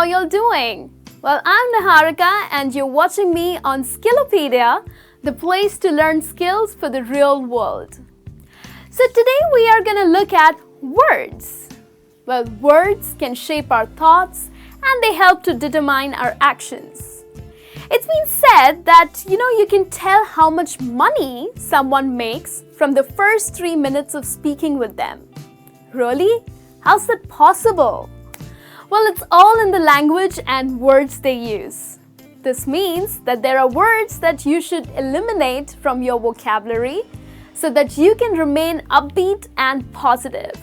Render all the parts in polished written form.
you're doing? Well, I'm Niharika and you're watching me on Skillopedia, the place to learn skills for the real world. So today we are going to look at words. Well, words can shape our thoughts and they help to determine our actions. It's been said that, you can tell how much money someone makes from the first 3 minutes of speaking with them. Really? How's that possible? Well, it's all in the language and words they use. This means that there are words that you should eliminate from your vocabulary so that you can remain upbeat and positive.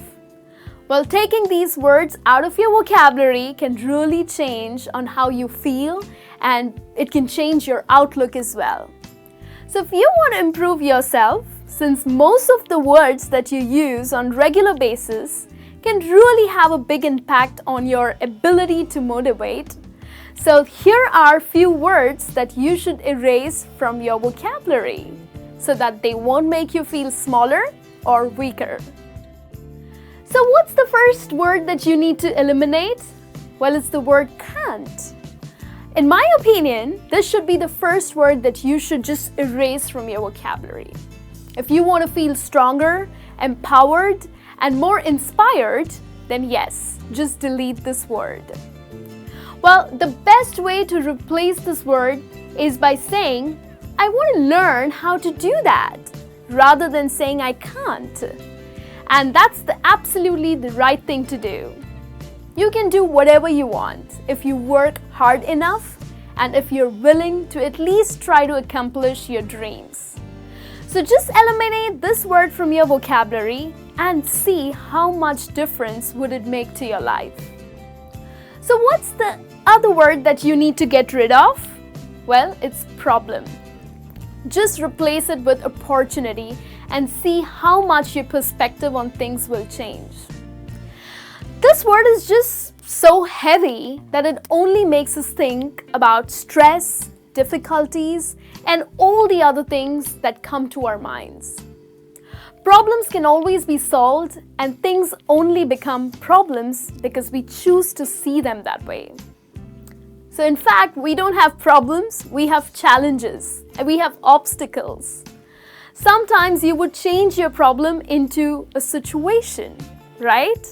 Well, taking these words out of your vocabulary can really change on how you feel and it can change your outlook as well. So if you want to improve yourself, since most of the words that you use on regular basis can really have a big impact on your ability to motivate. So here are a few words that you should erase from your vocabulary so that they won't make you feel smaller or weaker. So what's the first word that you need to eliminate? Well, it's the word can't. In my opinion, this should be the first word that you should just erase from your vocabulary. If you want to feel stronger, empowered, and more inspired, then yes, just delete this word. Well, the best way to replace this word is by saying, I want to learn how to do that, rather than saying I can't. And that's absolutely the right thing to do. You can do whatever you want if you work hard enough and if you're willing to at least try to accomplish your dreams. So just eliminate this word from your vocabulary and see how much difference would it make to your life. So what's the other word that you need to get rid of? Well, it's problem. Just replace it with opportunity and see how much your perspective on things will change. This word is just so heavy that it only makes us think about stress, difficulties, and all the other things that come to our minds. Problems can always be solved and things only become problems because we choose to see them that way. So in fact, we don't have problems, we have challenges and we have obstacles. Sometimes you would change your problem into a situation, right?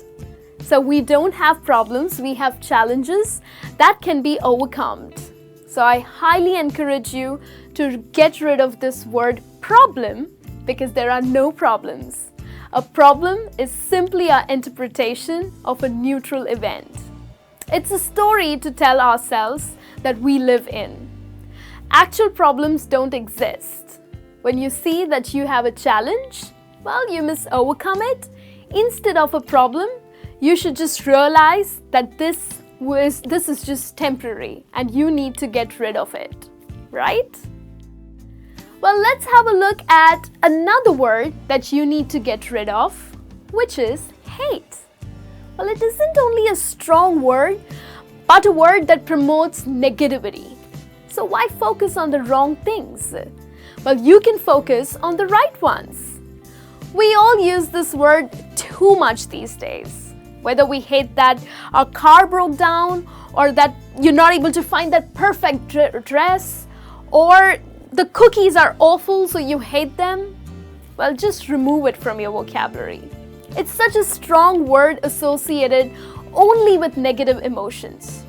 So we don't have problems, we have challenges that can be overcome. So I highly encourage you to get rid of this word problem because there are no problems. A problem is simply our interpretation of a neutral event. It's a story to tell ourselves that we live in. Actual problems don't exist. When you see that you have a challenge, well, you must overcome it. Instead of a problem, you should just realize that this is just temporary and you need to get rid of it, right? Well, let's have a look at another word that you need to get rid of, which is hate. Well, it isn't only a strong word, but a word that promotes negativity. So why focus on the wrong things? Well, you can focus on the right ones. We all use this word too much these days. Whether we hate that our car broke down or that you're not able to find that perfect dress or the cookies are awful so you hate them, well, just remove it from your vocabulary. It's such a strong word associated only with negative emotions.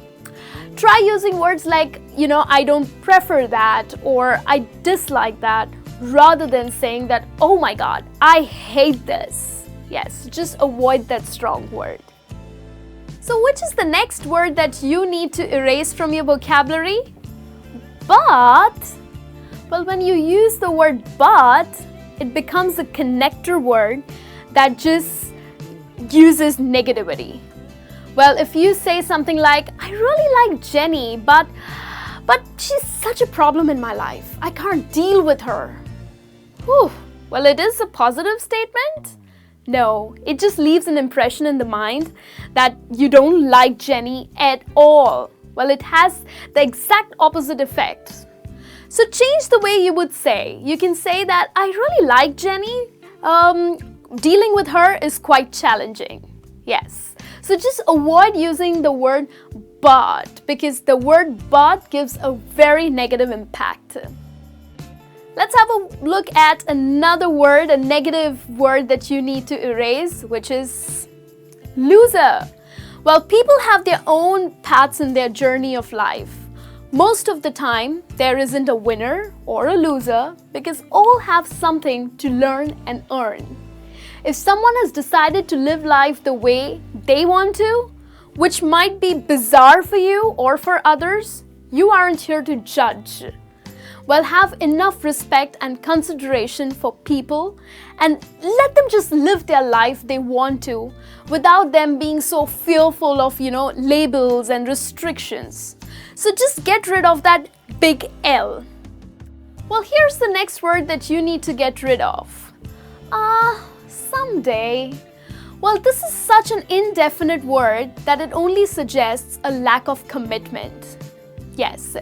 Try using words like, I don't prefer that or I dislike that rather than saying that, oh my God, I hate this. Yes, just avoid that strong word. So which is the next word that you need to erase from your vocabulary? But, well, when you use the word but, it becomes a connector word that just uses negativity. Well, if you say something like, I really like Jenny, but she's such a problem in my life. I can't deal with her. Whew. Well, it is a positive statement. No, it just leaves an impression in the mind that you don't like Jenny at all. Well, it has the exact opposite effect. So change the way you would say. You can say that I really like Jenny. Dealing with her is quite challenging. Yes. So just avoid using the word but, because the word but gives a very negative impact. Let's have a look at another word, a negative word that you need to erase, which is loser. Well, people have their own paths in their journey of life. Most of the time, there isn't a winner or a loser because all have something to learn and earn. If someone has decided to live life the way they want to, which might be bizarre for you or for others, you aren't here to judge. Well, have enough respect and consideration for people and let them just live their life they want to without them being so fearful of, labels and restrictions. So just get rid of that big L. Well, here's the next word that you need to get rid of. Someday. Well, this is such an indefinite word that it only suggests a lack of commitment. Yes.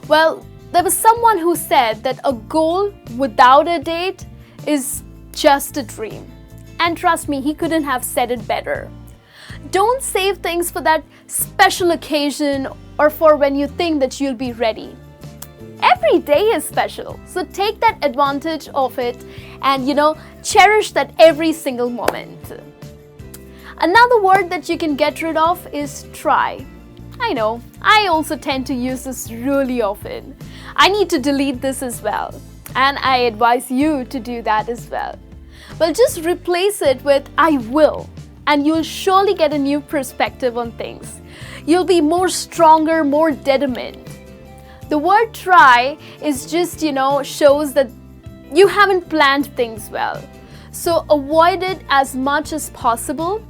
Well, there was someone who said that a goal without a date is just a dream. And trust me, he couldn't have said it better. Don't save things for that special occasion or for when you think that you'll be ready. Every day is special, so take that advantage of it and, cherish that every single moment. Another word that you can get rid of is try. I know, I also tend to use this really often. I need to delete this as well, and I advise you to do that as well. Well, just replace it with I will, and you'll surely get a new perspective on things. You'll be more stronger, more determined. The word try is just, shows that you haven't planned things well. So avoid it as much as possible.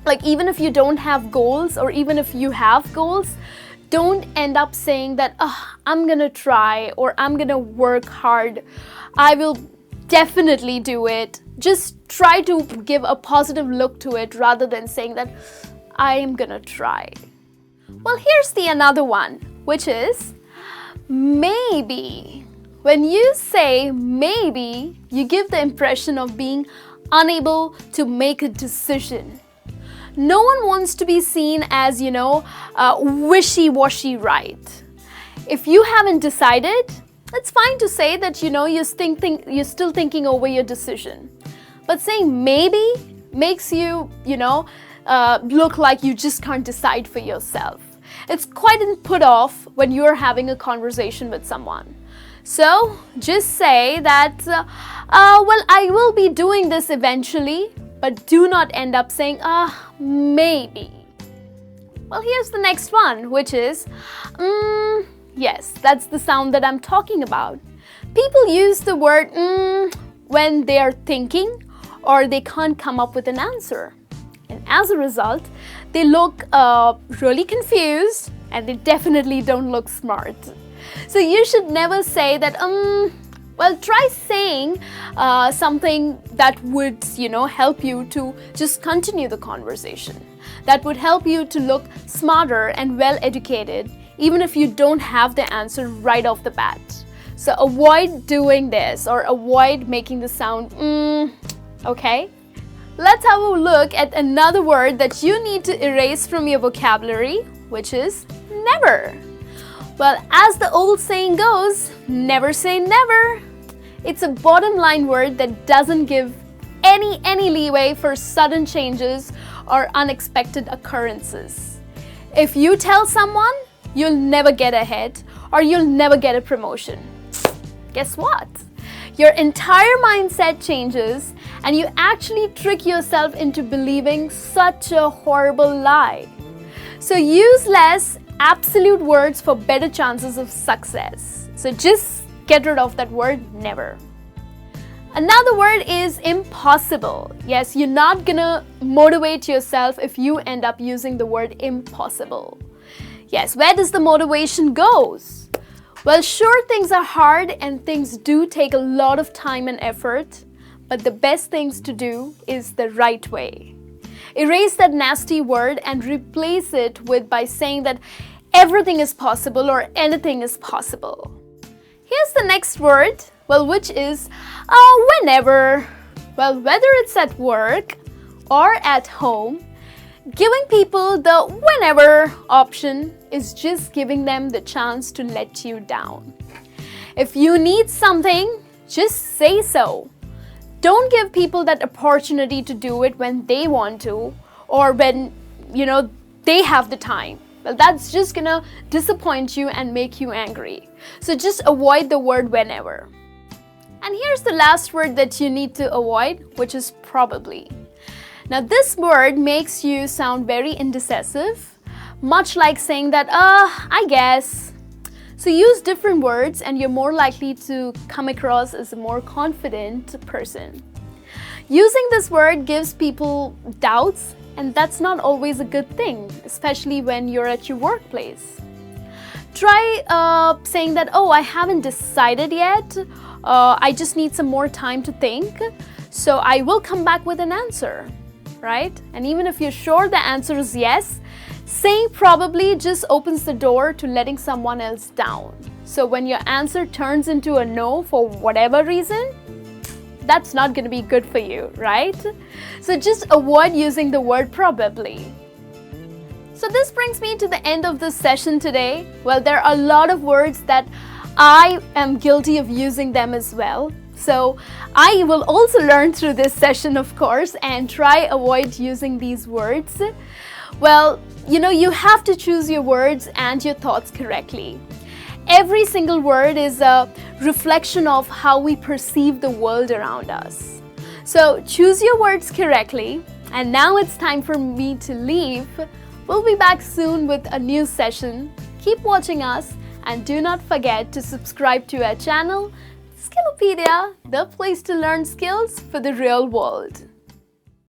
Like even if you don't have goals or even if you have goals, don't end up saying that, I'm gonna try or I'm gonna work hard. I will definitely do it. Just try to give a positive look to it rather than saying that I am gonna try. Well, here's another one, which is maybe. When you say maybe, you give the impression of being unable to make a decision. No one wants to be seen as, wishy-washy right. If you haven't decided, it's fine to say that, you're still thinking over your decision. But saying maybe makes you, look like you just can't decide for yourself. It's quite a put off when you're having a conversation with someone. So just say that, I will be doing this eventually, but do not end up saying, maybe. Well, here's the next one, which is, yes, that's the sound that I'm talking about. People use the word when they are thinking or they can't come up with an answer. And as a result, they look really confused and they definitely don't look smart. So you should never say that, try saying something that would, help you to just continue the conversation. That would help you to look smarter and well-educated, even if you don't have the answer right off the bat. So avoid doing this or avoid making the sound, okay? Let's have a look at another word that you need to erase from your vocabulary, which is never. Well, as the old saying goes, never say never. It's a bottom line word that doesn't give any leeway for sudden changes or unexpected occurrences. If you tell someone, you'll never get ahead or you'll never get a promotion. Guess what? Your entire mindset changes and you actually trick yourself into believing such a horrible lie. So use less absolute words for better chances of success. So just get rid of that word never. Another word is impossible. Yes, you're not gonna motivate yourself if you end up using the word impossible. Yes, where does the motivation goes? Well, sure, things are hard and things do take a lot of time and effort, but the best things to do is the right way. Erase that nasty word and replace it by saying that everything is possible or anything is possible. Here's the next word, which is whenever. Well, whether it's at work or at home, giving people the whenever option is just giving them the chance to let you down. If you need something, just say so. Don't give people that opportunity to do it when they want to or when, they have the time. Well, that's just gonna disappoint you and make you angry. So just avoid the word whenever. And here's the last word that you need to avoid, which is probably. Now, this word makes you sound very indecisive, much like saying that, I guess. So use different words and you're more likely to come across as a more confident person. Using this word gives people doubts, and that's not always a good thing, especially when you're at your workplace. Try saying that, I haven't decided yet. I just need some more time to think. So I will come back with an answer, right? And even if you're sure the answer is yes, saying probably just opens the door to letting someone else down. So when your answer turns into a no for whatever reason, that's not going to be good for you, right? So just avoid using the word probably. So this brings me to the end of this session today. Well, there are a lot of words that I am guilty of using them as well. So I will also learn through this session, of course, and try avoid using these words. Well, you have to choose your words and your thoughts correctly. Every single word is a reflection of how we perceive the world around us. So choose your words correctly. And now it's time for me to leave. We'll be back soon with a new session. Keep watching us and do not forget to subscribe to our channel, Skillopedia, the place to learn skills for the real world.